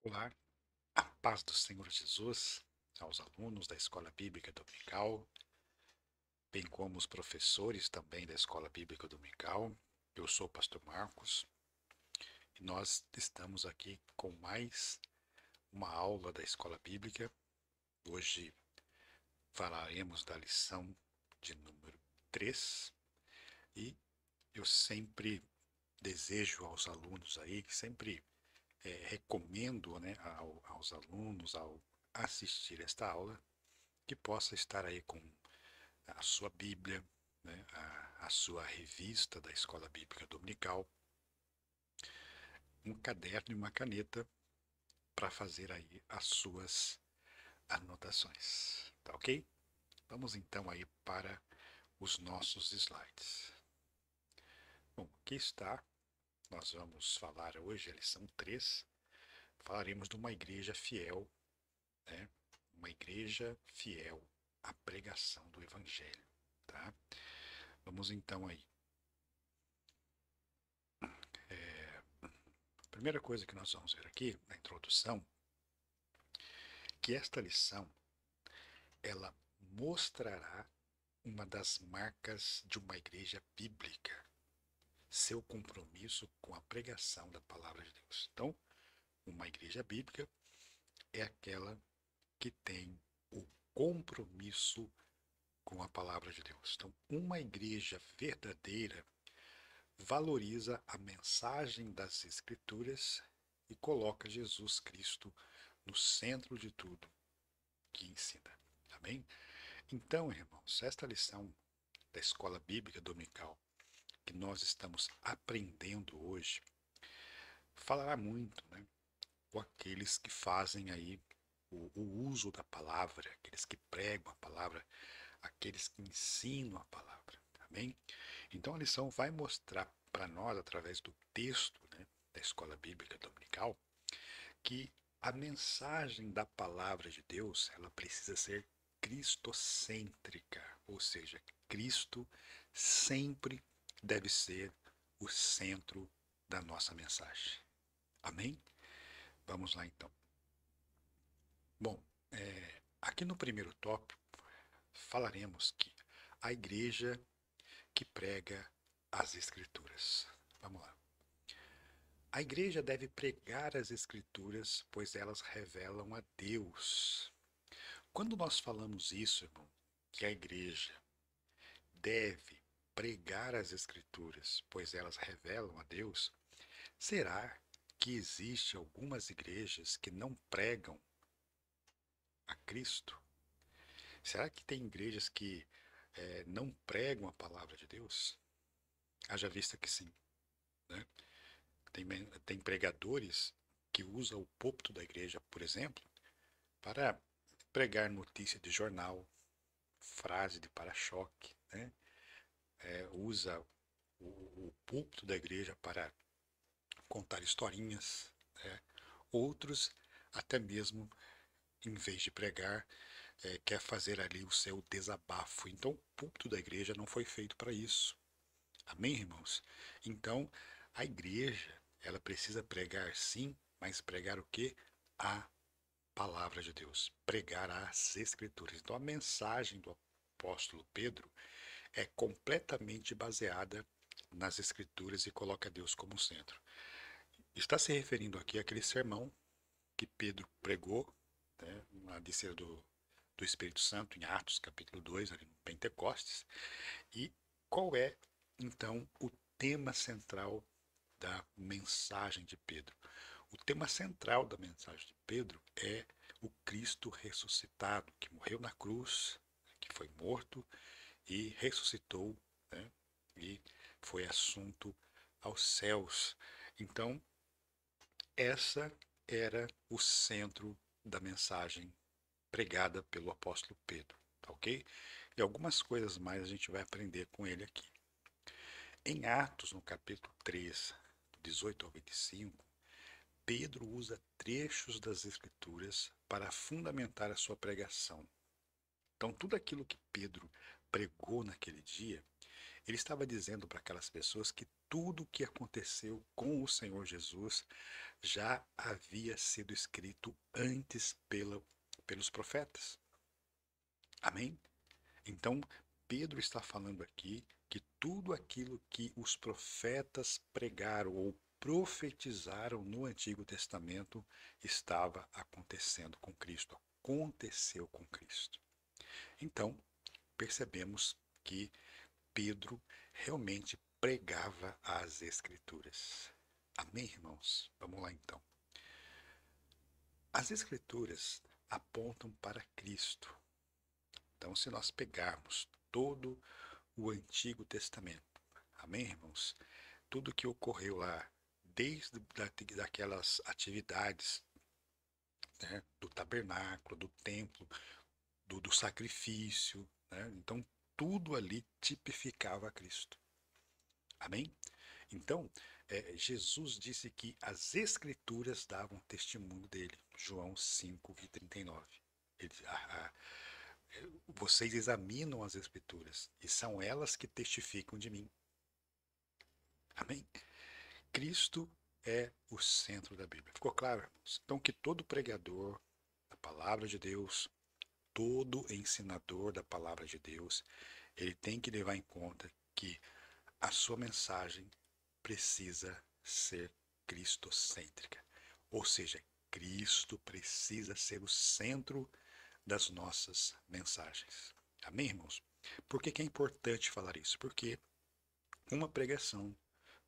Olá, a paz do Senhor Jesus aos alunos da Escola Bíblica Dominical, bem como os professores também da Escola Bíblica Dominical. Eu sou o pastor Marcos e nós estamos aqui com mais uma aula da Escola Bíblica. Hoje falaremos da lição de número 3 e eu sempre desejo aos alunos aí, sempre recomendo, né, aos alunos ao assistir esta aula que possa estar aí com a sua Bíblia, né, a sua revista da Escola Bíblica Dominical, um caderno e uma caneta para fazer aí as suas anotações, tá ok? Vamos então aí para os nossos slides. Bom, aqui está, nós vamos falar hoje, a lição 3, falaremos de uma igreja fiel, né? Uma igreja fiel à pregação do Evangelho, tá? Vamos então aí. A primeira coisa que nós vamos ver aqui, na introdução, que esta lição, ela mostrará uma das marcas de uma igreja bíblica, seu compromisso com a pregação da palavra de Deus. Então, uma igreja bíblica é aquela que tem o compromisso com a palavra de Deus. Então, uma igreja verdadeira valoriza a mensagem das Escrituras e coloca Jesus Cristo no centro de tudo que ensina. Amém? Então, irmãos, esta lição da Escola Bíblica Dominical que nós estamos aprendendo hoje falará muito, né, com aqueles que fazem aí o uso da palavra, aqueles que pregam a palavra, aqueles que ensinam a palavra. Amém? Então a lição vai mostrar para nós, através do texto, né, da Escola Bíblica Dominical, que a mensagem da palavra de Deus ela precisa ser cristocêntrica, ou seja, Cristo sempre deve ser o centro da nossa mensagem. Amém? Vamos lá então. Bom, aqui no primeiro tópico falaremos que a igreja que prega as Escrituras. Vamos lá. A igreja deve pregar as Escrituras, pois elas revelam a Deus. Quando nós falamos isso, irmão, que a igreja deve pregar as Escrituras, pois elas revelam a Deus, será que existe algumas igrejas que não pregam a Cristo? Será que tem igrejas que não pregam a palavra de Deus? Haja vista que sim, né? Tem pregadores que usam o púlpito da igreja, por exemplo, para pregar notícia de jornal, frase de para-choque, né? Usa o púlpito da igreja para contar historinhas, né? Outros, até mesmo, em vez de pregar, quer fazer ali o seu desabafo. Então, o púlpito da igreja não foi feito para isso. Amém, irmãos? Então, a igreja, ela precisa pregar sim, mas pregar o quê? A palavra de Deus. Pregar as Escrituras. Então, a mensagem do apóstolo Pedro é completamente baseada nas Escrituras e coloca Deus como centro. Está se referindo aqui àquele sermão que Pedro pregou, né, na descida do Espírito Santo, em Atos, capítulo 2, ali no Pentecostes. E qual é, então, o tema central da mensagem de Pedro? O tema central da mensagem de Pedro é o Cristo ressuscitado, que morreu na cruz, que foi morto e ressuscitou, né, e foi assunto aos céus. Então, essa era o centro da mensagem pregada pelo apóstolo Pedro, tá ok? E algumas coisas mais a gente vai aprender com ele aqui. Em Atos, no capítulo 3, 18 ao 25, Pedro usa trechos das Escrituras para fundamentar a sua pregação. Então, tudo aquilo que Pedro pregou naquele dia, Ele estava dizendo para aquelas pessoas que tudo o que aconteceu com o Senhor Jesus já havia sido escrito antes pelos profetas. Amém? Então, Pedro está falando aqui que tudo aquilo que os profetas pregaram ou profetizaram no Antigo Testamento estava acontecendo com Cristo, aconteceu com Cristo. Então, percebemos que Pedro realmente pregava as Escrituras. Amém, irmãos? Vamos lá então. As Escrituras apontam para Cristo. Então, se nós pegarmos todo o Antigo Testamento, amém, irmãos? Tudo que ocorreu lá, desde daquelas atividades, né, do tabernáculo, do templo, do sacrifício, né? Então, tudo ali tipificava Cristo. Amém? Então, Jesus disse que as Escrituras davam testemunho dele. João 5:39. Ele, vocês examinam as Escrituras e são elas que testificam de mim. Amém? Cristo é o centro da Bíblia. Ficou claro, irmãos? Então, que todo pregador da palavra de Deus, todo ensinador da palavra de Deus, ele tem que levar em conta que a sua mensagem precisa ser cristocêntrica. Ou seja, Cristo precisa ser o centro das nossas mensagens. Amém, irmãos? Por que é importante falar isso? Porque uma pregação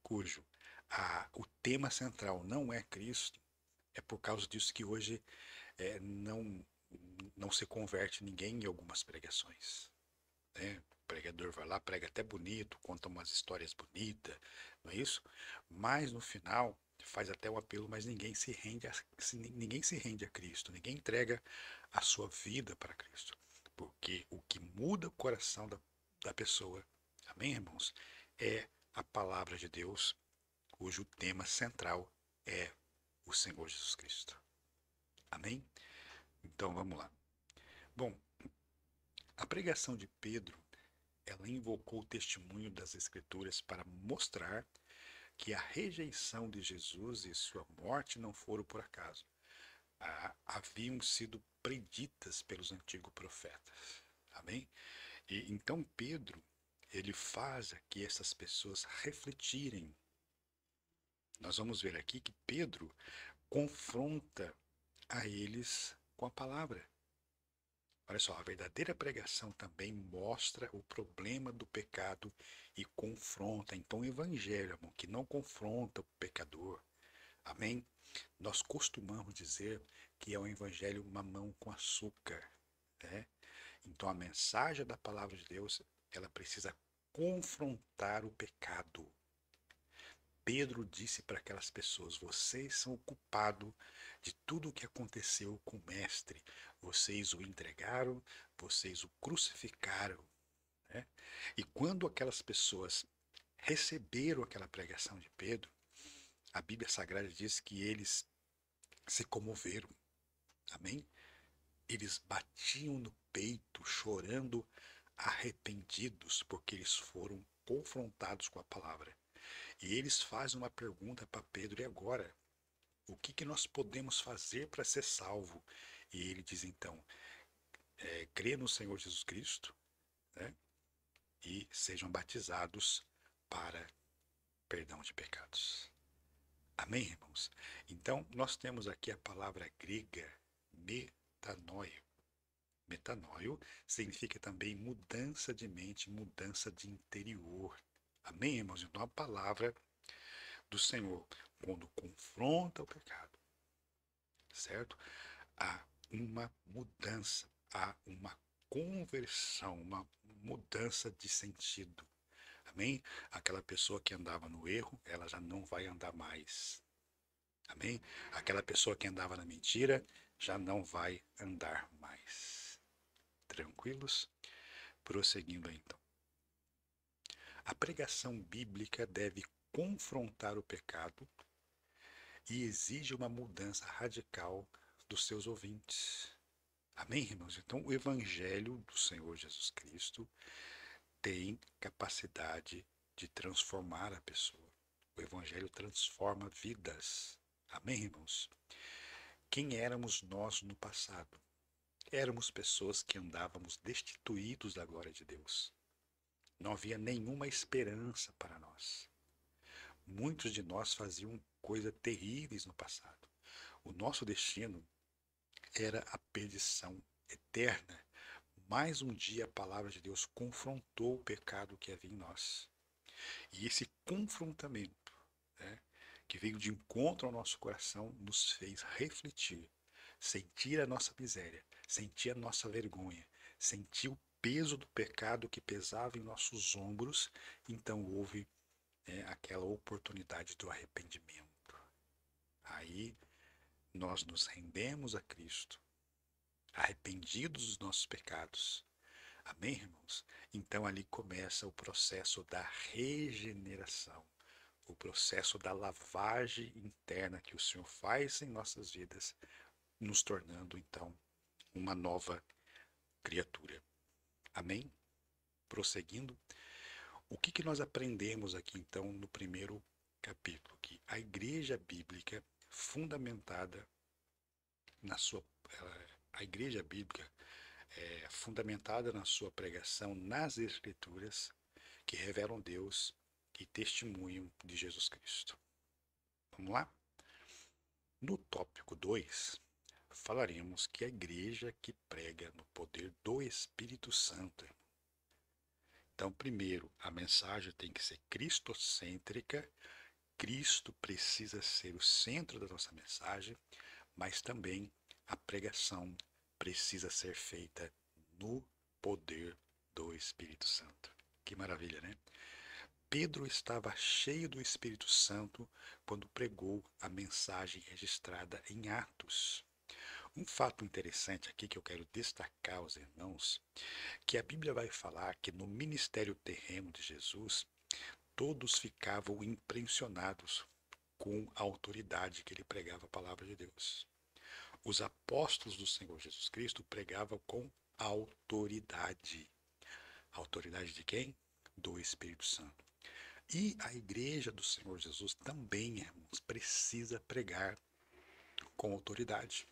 cujo o tema central não é Cristo, é por causa disso que hoje não se converte ninguém em algumas pregações. Né? O pregador vai lá, prega até bonito, conta umas histórias bonitas, não é isso? Mas no final faz até um apelo, mas ninguém se rende a Cristo, ninguém entrega a sua vida para Cristo. Porque o que muda o coração da pessoa, amém, irmãos, é a palavra de Deus, cujo tema central é o Senhor Jesus Cristo. Amém? Então vamos lá. Bom, a pregação de Pedro, ela invocou o testemunho das Escrituras para mostrar que a rejeição de Jesus e sua morte não foram por acaso. Haviam sido preditas pelos antigos profetas. Amém? E então Pedro, ele faz aqui essas pessoas refletirem. Nós vamos ver aqui que Pedro confronta a eles com a palavra. Olha só, a verdadeira pregação também mostra o problema do pecado e confronta. Então, o evangelho, irmão, que não confronta o pecador, amém? Nós costumamos dizer que é um evangelho mamão com açúcar, né? Então, a mensagem da palavra de Deus, ela precisa confrontar o pecado. Pedro disse para aquelas pessoas: vocês são o culpado de tudo o que aconteceu com o mestre. Vocês o entregaram, vocês o crucificaram. Né? E quando aquelas pessoas receberam aquela pregação de Pedro, a Bíblia Sagrada diz que eles se comoveram. Amém? Eles batiam no peito, chorando, arrependidos, porque eles foram confrontados com a palavra. E eles fazem uma pergunta para Pedro: e agora? O que nós podemos fazer para ser salvo? E ele diz então: crê no Senhor Jesus Cristo, né? E sejam batizados para perdão de pecados. Amém, irmãos? Então, nós temos aqui a palavra grega metanoio. Metanoio significa também mudança de mente, mudança de interior. Amém, irmãos? Então, a palavra do Senhor, quando confronta o pecado, certo? Há uma mudança, há uma conversão, uma mudança de sentido. Amém? Aquela pessoa que andava no erro, ela já não vai andar mais. Amém? Aquela pessoa que andava na mentira, já não vai andar mais. Tranquilos? Prosseguindo aí, então. A pregação bíblica deve confrontar o pecado e exige uma mudança radical dos seus ouvintes. Amém, irmãos? Então, o Evangelho do Senhor Jesus Cristo tem capacidade de transformar a pessoa. O Evangelho transforma vidas. Amém, irmãos? Quem éramos nós no passado? Éramos pessoas que andávamos destituídos da glória de Deus. Não havia nenhuma esperança para nós. Muitos de nós faziam coisas terríveis no passado. O nosso destino era a perdição eterna. Mais um dia a palavra de Deus confrontou o pecado que havia em nós. E esse confrontamento, né, que veio de encontro ao nosso coração, nos fez refletir, sentir a nossa miséria, sentir a nossa vergonha, sentir o peso do pecado que pesava em nossos ombros. Então houve, aquela oportunidade do arrependimento. Aí nós nos rendemos a Cristo, arrependidos dos nossos pecados. Amém, irmãos? Então ali começa o processo da regeneração, o processo da lavagem interna que o Senhor faz em nossas vidas, nos tornando então uma nova criatura. Amém? Prosseguindo, o que nós aprendemos aqui então no primeiro capítulo? Que a igreja bíblica fundamentada na sua a igreja bíblica é fundamentada na sua pregação nas Escrituras, que revelam Deus e testemunham de Jesus Cristo. Vamos lá? No tópico 2, falaremos que a igreja que prega no poder do Espírito Santo. Então, primeiro, a mensagem tem que ser cristocêntrica. Cristo precisa ser o centro da nossa mensagem, mas também a pregação precisa ser feita no poder do Espírito Santo. Que maravilha, né? Pedro estava cheio do Espírito Santo quando pregou a mensagem registrada em Atos. Um fato interessante aqui que eu quero destacar aos irmãos, que a Bíblia vai falar que no ministério terreno de Jesus, todos ficavam impressionados com a autoridade que ele pregava a palavra de Deus. Os apóstolos do Senhor Jesus Cristo pregavam com autoridade. Autoridade de quem? Do Espírito Santo. E a igreja do Senhor Jesus também, irmãos, precisa pregar com autoridade.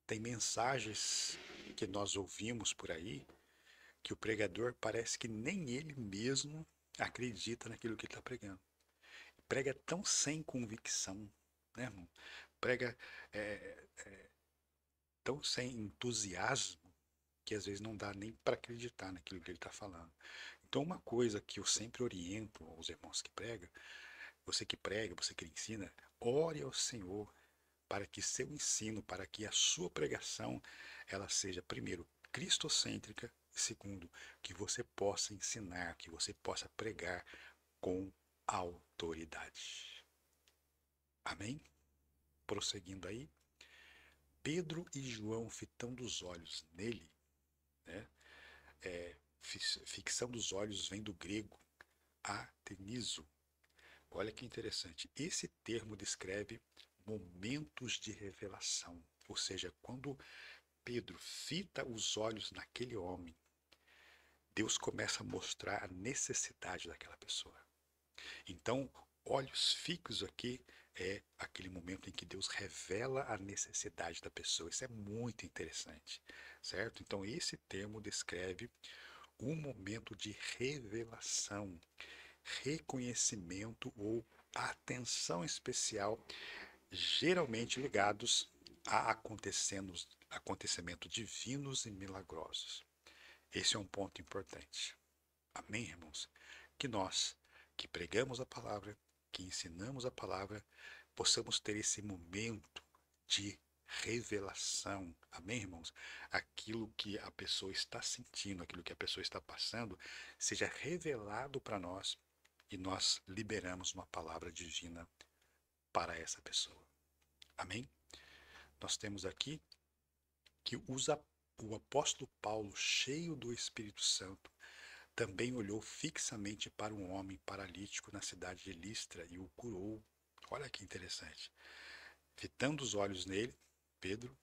Tem mensagens que nós ouvimos por aí que o pregador parece que nem ele mesmo acredita naquilo que ele está pregando. Prega tão sem convicção, né, irmão? Prega tão sem entusiasmo que às vezes não dá nem para acreditar naquilo que ele está falando. Então, uma coisa que eu sempre oriento aos irmãos que prega, você que ensina, ore ao Senhor para que seu ensino, para que a sua pregação, ela seja, primeiro, cristocêntrica, e segundo, que você possa ensinar, que você possa pregar com autoridade. Amém? Prosseguindo aí, Pedro e João fitando os olhos nele, né? Fixando os olhos vem do grego atenizo. Olha que interessante. Esse termo descreve momentos de revelação. Ou seja, quando Pedro fita os olhos naquele homem, Deus começa a mostrar a necessidade daquela pessoa. Então, olhos fixos aqui é aquele momento em que Deus revela a necessidade da pessoa. Isso é muito interessante, certo? Então, esse termo descreve um momento de revelação, reconhecimento ou atenção especial, geralmente ligados a acontecimentos divinos e milagrosos. Esse é um ponto importante. Amém, irmãos? Que nós, que pregamos a palavra, que ensinamos a palavra, possamos ter esse momento de revelação. Amém, irmãos? Aquilo que a pessoa está sentindo, aquilo que a pessoa está passando, seja revelado para nós e nós liberamos uma palavra divina para essa pessoa. Amém? Nós temos aqui que o apóstolo Paulo, cheio do Espírito Santo, também olhou fixamente para um homem paralítico na cidade de Listra e o curou. Olha que interessante. Fitando os olhos nele, Pedro,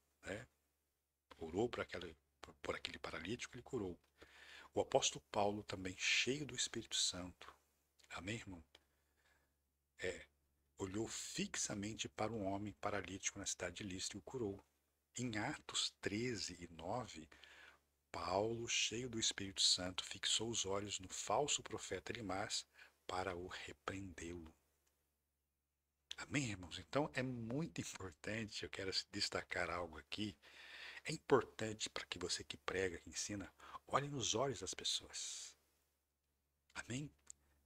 orou por aquele paralítico e ele curou. O apóstolo Paulo, também cheio do Espírito Santo, amém, irmão? Olhou fixamente para um homem paralítico na cidade de Listra e o curou. Em Atos 13:9, Paulo, cheio do Espírito Santo, fixou os olhos no falso profeta Elimas para o repreendê-lo. Amém, irmãos? Então é muito importante, eu quero destacar algo aqui. É importante para que você que prega, que ensina, olhe nos olhos das pessoas. Amém?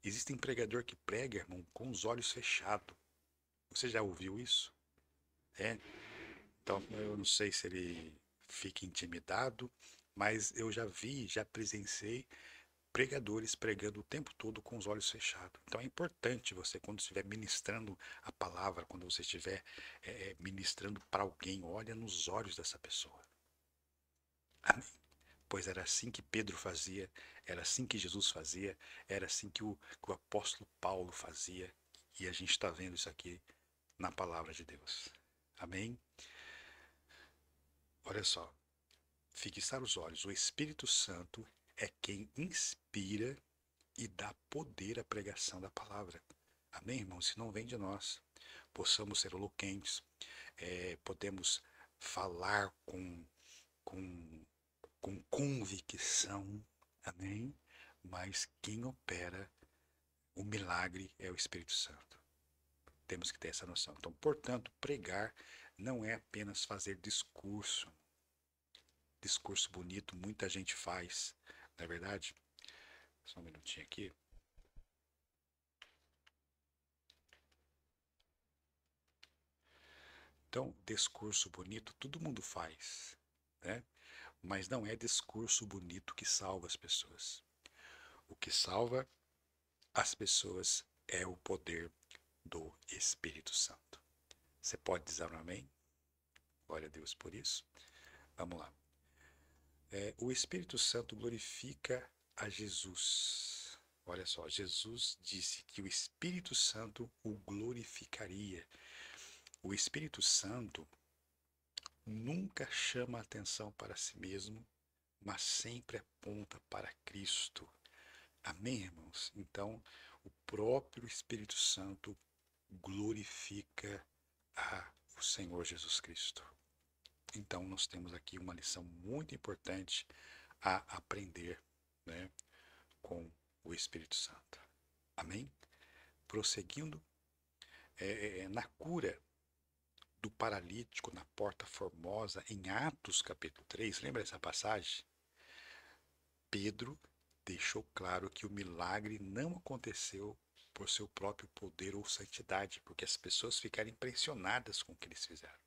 Existe pregador que prega, irmão, com os olhos fechados. Você já ouviu isso? É? Então, eu não sei se ele fica intimidado, mas eu já vi, já presenciei pregadores pregando o tempo todo com os olhos fechados. Então é importante você, quando estiver ministrando a palavra, quando você estiver ministrando para alguém, olha nos olhos dessa pessoa. Amém? Pois era assim que Pedro fazia, era assim que Jesus fazia, era assim que o apóstolo Paulo fazia, e a gente está vendo isso aqui na palavra de Deus. Amém? Olha só, fixar os olhos, o Espírito Santo é quem inspira e dá poder à pregação da palavra. Amém, irmãos? Se não vem de nós, possamos ser eloquentes, podemos falar com, com convicção, amém? Mas quem opera o milagre é o Espírito Santo. Temos que ter essa noção. Então, portanto, pregar não é apenas fazer discurso. Discurso bonito, muita gente faz, não é verdade? Só um minutinho aqui. Então, discurso bonito todo mundo faz, né? Mas não é discurso bonito que salva as pessoas. O que salva as pessoas é o poder do Espírito Santo. Você pode dizer um amém? Glória a Deus por isso. Vamos lá. O Espírito Santo glorifica a Jesus. Olha só, Jesus disse que o Espírito Santo o glorificaria. O Espírito Santo nunca chama a atenção para si mesmo, mas sempre aponta para Cristo. Amém, irmãos? Então, o próprio Espírito Santo glorifica o Senhor Jesus Cristo. Então, nós temos aqui uma lição muito importante a aprender, né, com o Espírito Santo. Amém? Prosseguindo, na cura do paralítico na Porta Formosa, em Atos capítulo 3, lembra essa passagem? Pedro deixou claro que o milagre não aconteceu por seu próprio poder ou santidade, porque as pessoas ficaram impressionadas com o que eles fizeram.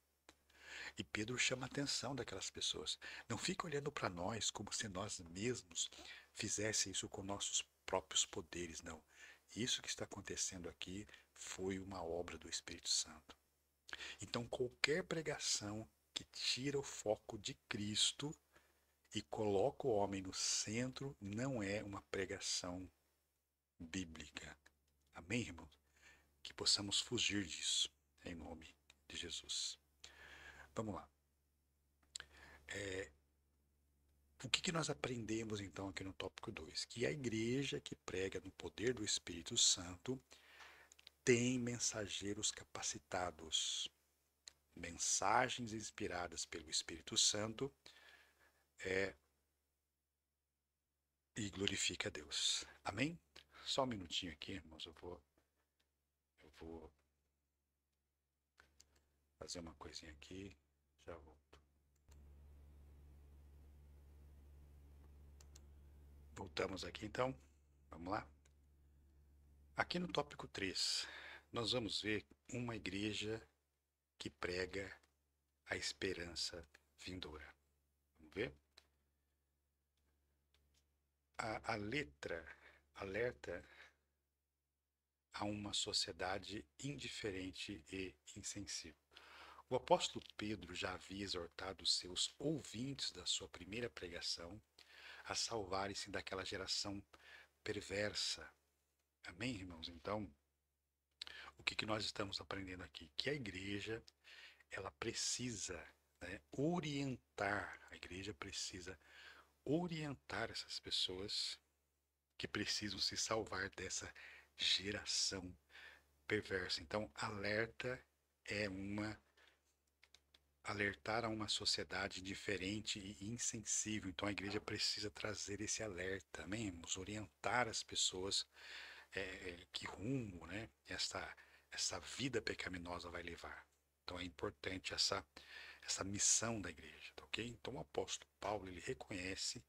E Pedro chama a atenção daquelas pessoas. Não fica olhando para nós como se nós mesmos fizéssemos isso com nossos próprios poderes, não. Isso que está acontecendo aqui foi uma obra do Espírito Santo. Então, qualquer pregação que tira o foco de Cristo e coloca o homem no centro não é uma pregação bíblica. Amém, irmão? Que possamos fugir disso, em nome de Jesus. Vamos lá. O que nós aprendemos então aqui no tópico 2? Que a igreja que prega no poder do Espírito Santo tem mensageiros capacitados, mensagens inspiradas pelo Espírito Santo e glorifica a Deus. Amém? Só um minutinho aqui, irmãos, eu vou fazer uma coisinha aqui, já volto. Voltamos aqui então, vamos lá? Aqui no tópico 3, nós vamos ver uma igreja que prega a esperança vindoura. Vamos ver? A letra alerta a uma sociedade indiferente e insensível. O apóstolo Pedro já havia exortado os seus ouvintes da sua primeira pregação a salvarem-se daquela geração perversa. Amém, irmãos? Então, o que nós estamos aprendendo aqui? Que a igreja, ela precisa, né, orientar, a igreja precisa orientar essas pessoas que precisam se salvar dessa geração perversa. Então, é uma alertar a uma sociedade diferente e insensível. Então, a igreja precisa trazer esse alerta, amém? Irmãos? Orientar as pessoas que rumo, né, essa vida pecaminosa vai levar. Então, é importante essa missão da igreja, tá ok? Então, o apóstolo Paulo, ele reconhece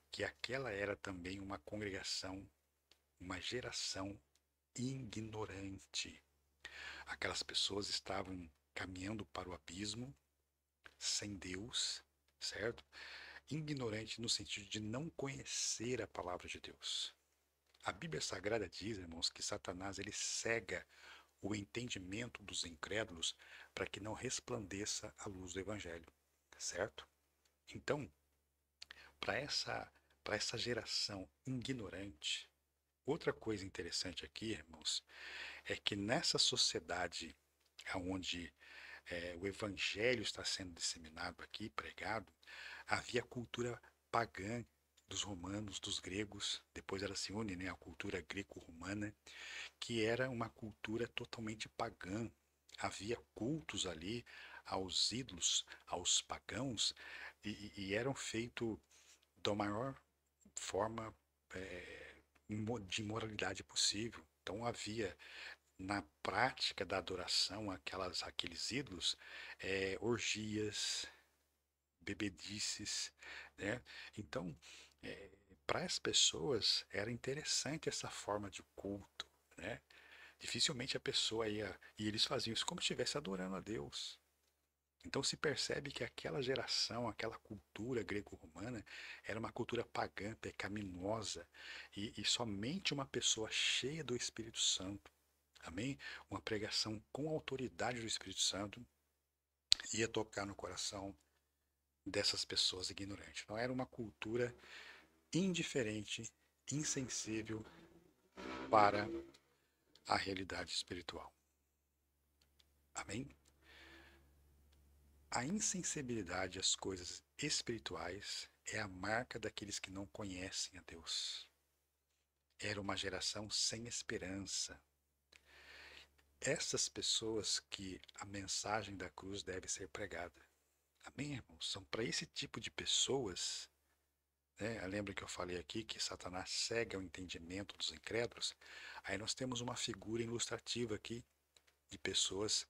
que aquela era também uma congregação, uma geração ignorante. Aquelas pessoas estavam caminhando para o abismo, sem Deus, certo? Ignorante no sentido de não conhecer a palavra de Deus. A Bíblia Sagrada diz, irmãos, que Satanás ele cega o entendimento dos incrédulos para que não resplandeça a luz do Evangelho, certo? Então, para essa geração ignorante, outra coisa interessante aqui, irmãos, é que nessa sociedade onde o evangelho está sendo disseminado aqui, pregado, havia cultura pagã dos romanos, dos gregos, depois ela se une, né, à cultura greco-romana, que era uma cultura totalmente pagã. Havia cultos ali aos ídolos, aos pagãos, e eram feitos da maior forma de imoralidade possível. Então havia na prática da adoração aqueles ídolos, orgias, bebedices, né? Então, para as pessoas era interessante essa forma de culto, né? Dificilmente a pessoa ia, e eles faziam isso como se estivesse adorando a Deus. Então se percebe que aquela geração, aquela cultura greco-romana, era uma cultura pagã, pecaminosa, e somente uma pessoa cheia do Espírito Santo, amém? Uma pregação com autoridade do Espírito Santo ia tocar no coração dessas pessoas ignorantes. Não era uma cultura indiferente, insensível para a realidade espiritual. Amém? A insensibilidade às coisas espirituais é a marca daqueles que não conhecem a Deus. Era uma geração sem esperança. Essas pessoas que a mensagem da cruz deve ser pregada. Amém, irmãos? São para esse tipo de pessoas, né? Lembra que eu falei aqui que Satanás cega o entendimento dos incrédulos? Aí nós temos uma figura ilustrativa aqui de pessoas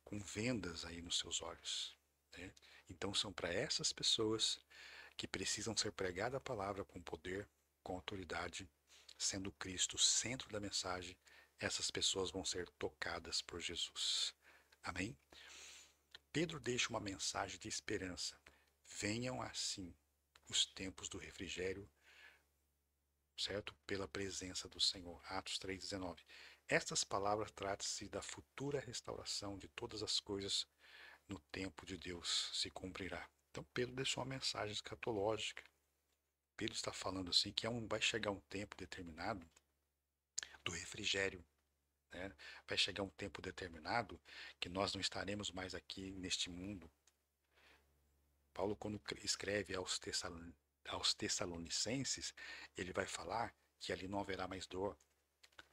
com vendas aí nos seus olhos, né? Então são para essas pessoas que precisam ser pregada a palavra com poder, com autoridade, sendo Cristo o centro da mensagem, essas pessoas vão ser tocadas por Jesus. Amém? Pedro deixa uma mensagem de esperança. Venham assim os tempos do refrigério, certo? Pela presença do Senhor. Atos 3,19. Estas palavras tratam-se da futura restauração de todas as coisas no tempo de Deus se cumprirá. Então Pedro deixou uma mensagem escatológica. Pedro está falando assim que vai chegar um tempo determinado do refrigério, né? Vai chegar um tempo determinado que nós não estaremos mais aqui neste mundo. Paulo, quando escreve aos Tessalonicenses, ele vai falar que ali não haverá mais dor,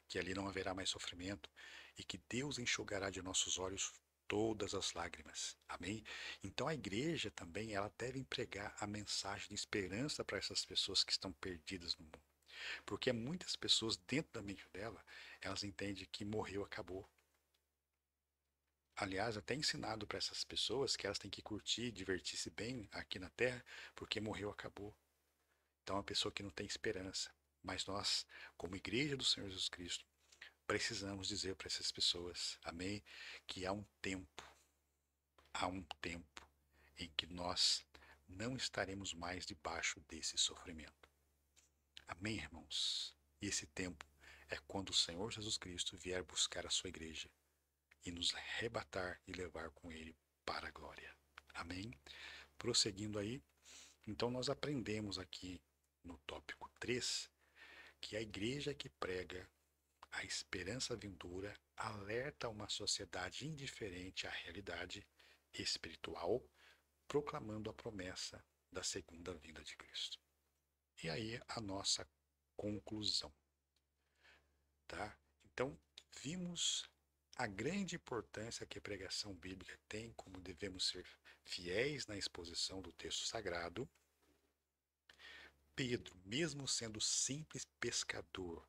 que ali não haverá mais sofrimento e que Deus enxugará de nossos olhos todas as lágrimas. Amém? Então a igreja também ela deve pregar a mensagem de esperança para essas pessoas que estão perdidas no mundo. Porque muitas pessoas dentro da mente dela, elas entendem que morreu, acabou. Aliás, até ensinado para essas pessoas que elas têm que curtir, divertir-se bem aqui na Terra, porque morreu, acabou. Então é uma pessoa que não tem esperança. Mas nós, como igreja do Senhor Jesus Cristo, precisamos dizer para essas pessoas, amém, que há um tempo em que nós não estaremos mais debaixo desse sofrimento. Amém, irmãos? E esse tempo é quando o Senhor Jesus Cristo vier buscar a sua igreja e nos arrebatar e levar com ele para a glória. Amém? Prosseguindo aí, então nós aprendemos aqui no tópico 3 que a igreja que prega a esperança vindoura alerta uma sociedade indiferente à realidade espiritual, proclamando a promessa da segunda vinda de Cristo. E aí a nossa conclusão, tá? Então, vimos a grande importância que a pregação bíblica tem, como devemos ser fiéis na exposição do texto sagrado. Pedro, mesmo sendo simples pescador,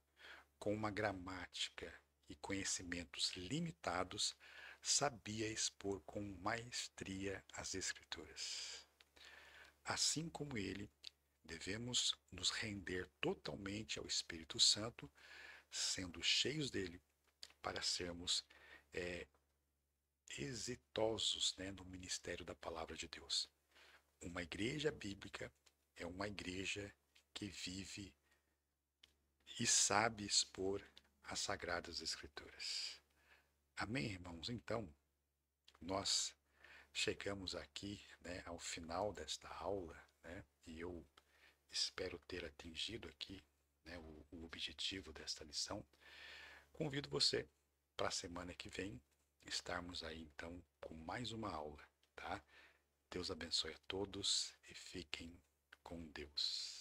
com uma gramática e conhecimentos limitados, sabia expor com maestria as Escrituras. Assim como ele, devemos nos render totalmente ao Espírito Santo, sendo cheios dele, para sermos exitosos, né, no ministério da palavra de Deus. Uma igreja bíblica é uma igreja que vive e sabe expor as sagradas escrituras. Amém, irmãos? Então, nós chegamos aqui, né, ao final desta aula, né, e eu espero ter atingido aqui, né, o objetivo desta lição. Convido você para a semana que vem estarmos aí então com mais uma aula, tá? Deus abençoe a todos e fiquem com Deus.